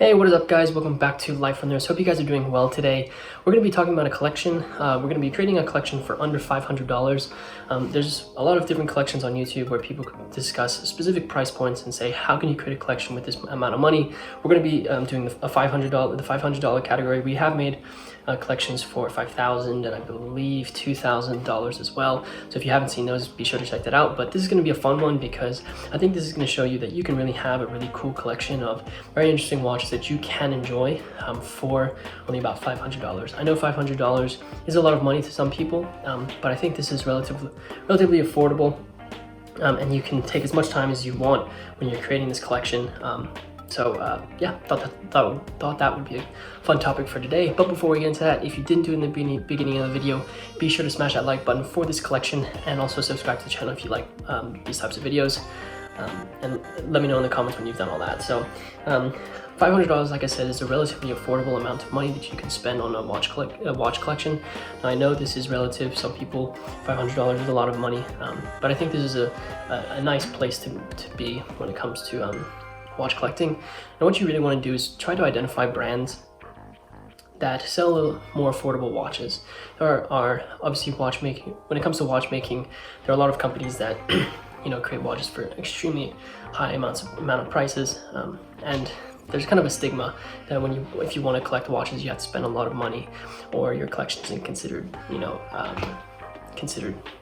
Hey, what is up guys? Welcome back to Life from Nerds. Hope you guys are doing well today. We're going to be talking about a collection. We're going to be creating a collection for under $500. There's a lot of different collections on YouTube where people discuss specific price points and say, how can you create a collection with this amount of money? We're going to be doing the $500 category. We have made collections for $5,000 and I believe $2,000 as well. So if you haven't seen those, be sure to check that out. But this is going to be a fun one because I think this is going to show you that you can really have a really cool collection of very interesting watches that you can enjoy for only about $500. I know $500 is a lot of money to some people, but I think this is relatively affordable, and you can take as much time as you want when you're creating this collection. Yeah, thought that would be a fun topic for today. But before we get into that, if you didn't do it in the beginning of the video, be sure to smash that like button for this collection and also subscribe to the channel if you like these types of videos. And let me know in the comments when you've done all that. So $500, like I said, is a relatively affordable amount of money that you can spend on a watch collection. Now, I know this is relative. Some people, $500 is a lot of money, but I think this is a nice place to be when it comes to watch collecting. And what you really want to do is try to identify brands that sell a little more affordable watches. There are obviously watchmaking. When it comes to watchmaking, there are a lot of companies that create watches for extremely high amount of prices, and there's kind of a stigma that if you want to collect watches, you have to spend a lot of money, or your collection isn't considered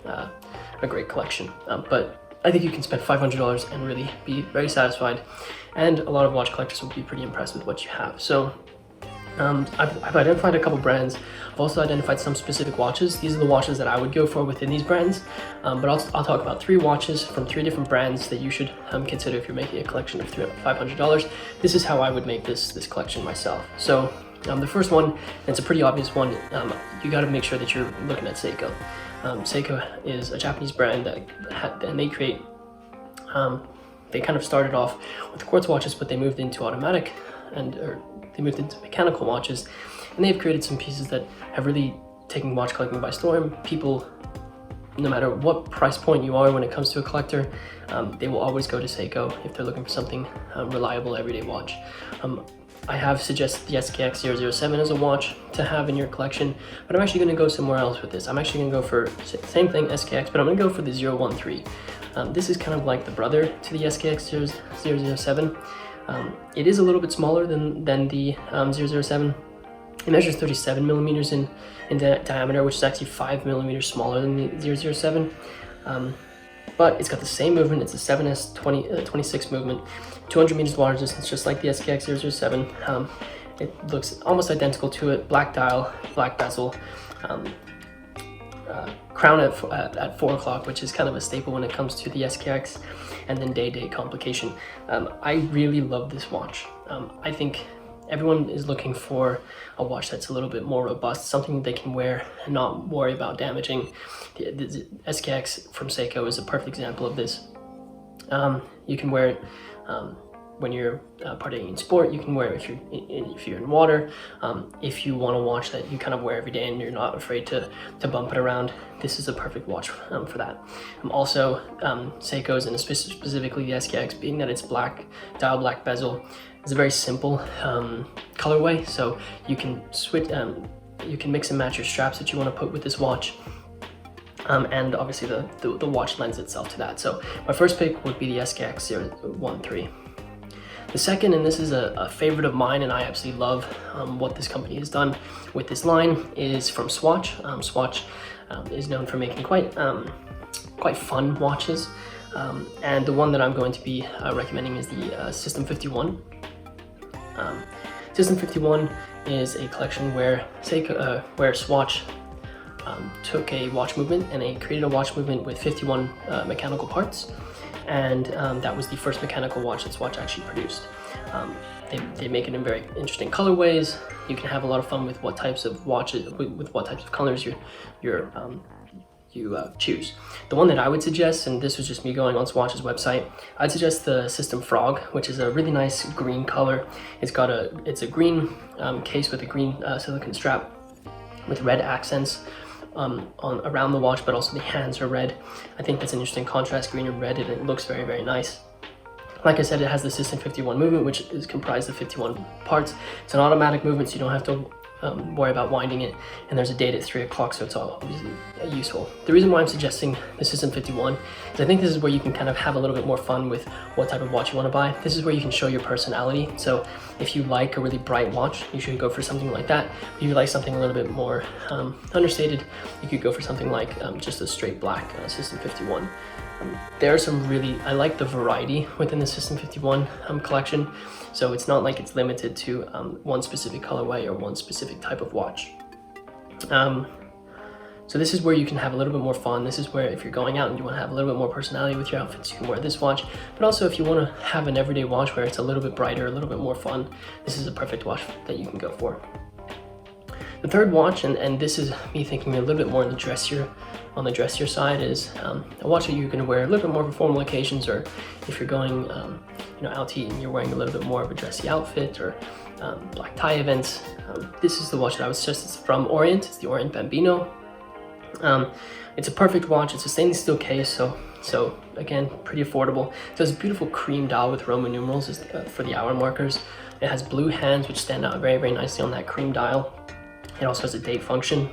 a great collection. But I think you can spend $500 and really be very satisfied, and a lot of watch collectors will be pretty impressed with what you have. So I've identified a couple brands. I've also identified some specific watches. These are the watches that I would go for within these brands, but I'll talk about 3 watches from 3 different brands that you should consider if you're making a collection of $500. This is how I would make this collection myself. So the first one, and it's a pretty obvious one, you got to make sure that you're looking at Seiko. Seiko is a Japanese brand and they create, they kind of started off with quartz watches, but they moved into automatic they moved into mechanical watches, and they've created some pieces that have really taken watch collecting by storm. People, no matter what price point you are when it comes to a collector, they will always go to Seiko if they're looking for something reliable everyday watch. I have suggested the SKX 007 as a watch to have in your collection, but I'm actually going to go somewhere else with this. I'm actually going to go for same thing, SKX, but I'm going to go for the 013. This is kind of like the brother to the SKX 007. It is a little bit smaller than the 007. It measures 37 millimeters in diameter, which is actually 5 millimeters smaller than the 007. But it's got the same movement. It's a 7S26 movement, 200 meters water resistance, just like the SKX 007. It looks almost identical to it. Black dial, black bezel, crown at 4 o'clock, which is kind of a staple when it comes to the SKX, and then day complication. I really love this watch. I think everyone is looking for a watch that's a little bit more robust, something they can wear and not worry about damaging. The SKX from Seiko is a perfect example of this. You can wear it when you're partaking in sport. You can wear it if you're in water. If you want a watch that you kind of wear every day and you're not afraid to bump it around, this is a perfect watch for that. Also, Seiko's, and specifically the SKX, being that it's black dial, black bezel, it's a very simple colorway, so you can switch. You can mix and match your straps that you want to put with this watch. And obviously the watch lends itself to that. So my first pick would be the SKX 013. The second, and this is a favorite of mine, and I absolutely love what this company has done with this line, is from Swatch. Swatch is known for making quite fun watches, and the one that I'm going to be recommending is the System 51. System 51 is a collection where Swatch took a watch movement and they created a watch movement with 51 mechanical parts, and that was the first mechanical watch that Swatch actually produced. They make it in very interesting colorways. You can have a lot of fun with what types of watches, with what types of colors you choose. The one that I would suggest, and this was just me going on Swatch's website, I'd suggest the System Frog, which is a really nice green color. It's a green case with a green silicone strap with red accents around the watch, but also the hands are red. I think that's an interesting contrast, green and red, and it looks very nice. Like I said, it has the System 51 movement, which is comprised of 51 parts. It's an automatic movement, so you don't have to worry about winding it, and there's a date at 3 o'clock, so it's all obviously useful. The reason why I'm suggesting the System 51 is I think this is where you can kind of have a little bit more fun with what type of watch you want to buy. This is where you can show your personality. So if you like a really bright watch, you should go for something like that. If you like something a little bit more understated, you could go for something like just a straight black System 51. There are some really, I like the variety within the System 51 collection, so it's not like it's limited to one specific colorway or one specific type of watch. So this is where you can have a little bit more fun. This is where if you're going out and you want to have a little bit more personality with your outfits, you can wear this watch. But also if you want to have an everyday watch where it's a little bit brighter, a little bit more fun, this is a perfect watch that you can go for. The third watch, and this is me thinking a little bit more on the dressier side, is a watch that you're going to wear a little bit more for formal occasions, or if you're going out to eat and you're wearing a little bit more of a dressy outfit, or black tie events. This is the watch that I would suggest. It's from Orient. It's the Orient Bambino. It's a perfect watch. It's a stainless steel case, so again, pretty affordable. It has a beautiful cream dial with Roman numerals for the hour markers. It has blue hands which stand out very, very nicely on that cream dial. It also has a date function.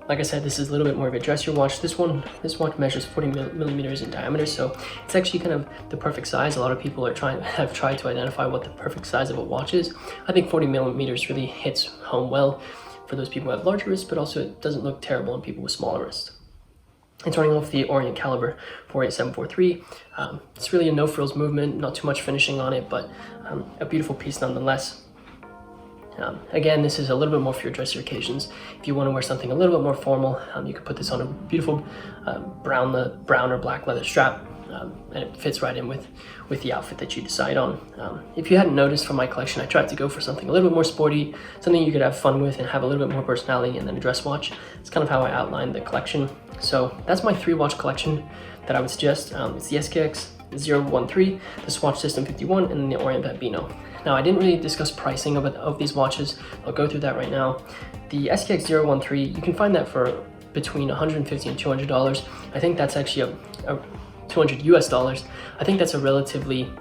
Like I said, this is a little bit more of a dressier watch. This watch measures 40 millimeters in diameter, so it's actually kind of the perfect size. A lot of people have tried to identify what the perfect size of a watch is. I think 40 millimeters really hits home well for those people who have larger wrists, but also it doesn't look terrible on people with smaller wrists. It's running off the Orient Caliber 48743. It's really a no frills movement, not too much finishing on it, but a beautiful piece nonetheless. Again, this is a little bit more for your dressier occasions. If you want to wear something a little bit more formal, you can put this on a beautiful brown or black leather strap, and it fits right in with the outfit that you decide on. If you hadn't noticed from my collection, I tried to go for something a little bit more sporty, something you could have fun with and have a little bit more personality, and then a dress watch. It's kind of how I outlined the collection. So that's my 3-watch collection that I would suggest. It's the SKX 013, the Swatch System 51, and then the Orient Bambino. Now, I didn't really discuss pricing of these watches. I'll go through that right now. The SKX 013, you can find that for between $150 and $200. I think that's actually a $200 US. I think that's a relatively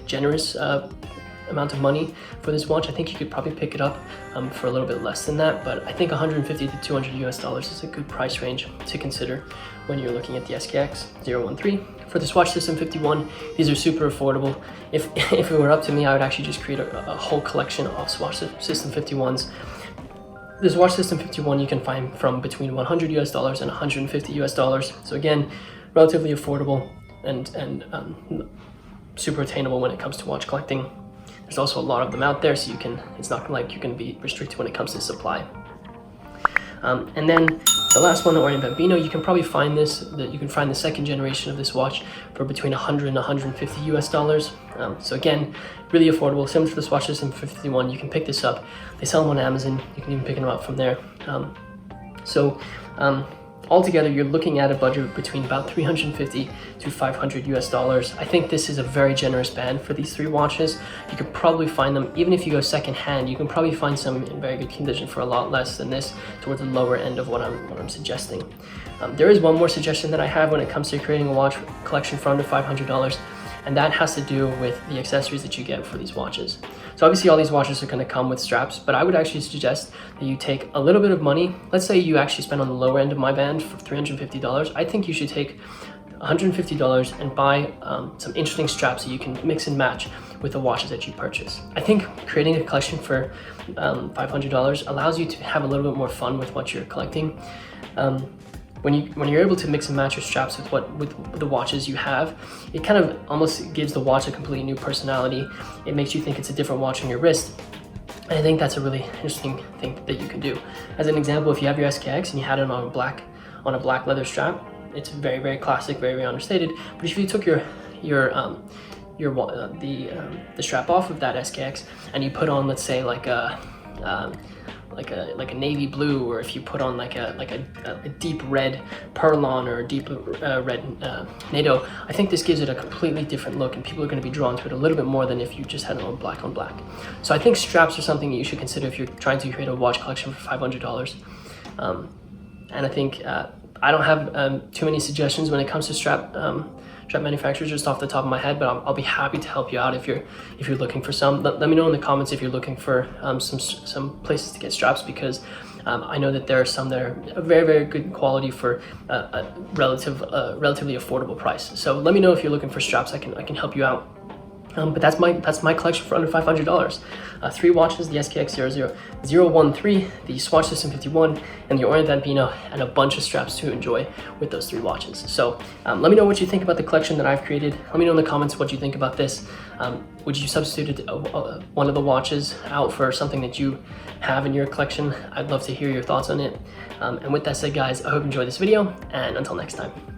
generous amount of money for this watch. I think you could probably pick it up for a little bit less than that, but I think $150 to $200 US is a good price range to consider when you're looking at the SKX 013. For the Swatch System 51, these are super affordable. If it were up to me, I would actually just create a whole collection of Swatch System 51s. The Swatch System 51 you can find from between $100 US and $150 US. So again, relatively affordable and super attainable when it comes to watch collecting. There's also a lot of them out there, so it's not like you can be restricted when it comes to supply. And then the last one, the Orient Bambino, you can probably find you can find the second generation of this watch for between $100 and $150 US. So again, really affordable, similar to the Swatch System 51. You can pick this up. They sell them on Amazon. You can even pick them up from there. Altogether, you're looking at a budget between about $350 to $500 US. I think this is a very generous band for these 3 watches. You could probably find them, even if you go secondhand, you can probably find some in very good condition for a lot less than this, towards the lower end of what I'm suggesting. There is one more suggestion that I have when it comes to creating a watch collection for under $500, and that has to do with the accessories that you get for these watches. So obviously all these watches are going to come with straps, but I would actually suggest that you take a little bit of money. Let's say you actually spend on the lower end of my band for $350. I think you should take $150 and buy some interesting straps that you can mix and match with the watches that you purchase. I think creating a collection for $500 allows you to have a little bit more fun with what you're collecting. When you're able to mix and match your straps with the watches you have, it kind of almost gives the watch a completely new personality. It makes you think it's a different watch on your wrist. And I think that's a really interesting thing that you can do. As an example, if you have your SKX and you had it on a black leather strap, it's very, very classic, very, very understated. But if you took the strap off of that SKX and you put on, let's say, like a navy blue, or if you put on like a deep red Perlon or a deep red NATO, I think this gives it a completely different look, and people are going to be drawn to it a little bit more than if you just had it on black. So I think straps are something that you should consider if you're trying to create a watch collection for $500. And I think I don't have too many suggestions when it comes to strap manufacturers just off the top of my head, but I'll be happy to help you out if you're looking for some. Let me know in the comments if you're looking for some places to get straps, because I know that there are some that are very good quality for a relatively affordable price. So let me know if you're looking for straps. I can help you out. But that's my collection for under $500. 3 watches, the SKX00013, the Swatch System 51, and the Orient Bambino, and a bunch of straps to enjoy with those 3 watches. So let me know what you think about the collection that I've created. Let me know in the comments what you think about this. Would you substitute one of the watches out for something that you have in your collection? I'd love to hear your thoughts on it. And with that said, guys, I hope you enjoyed this video, and until next time.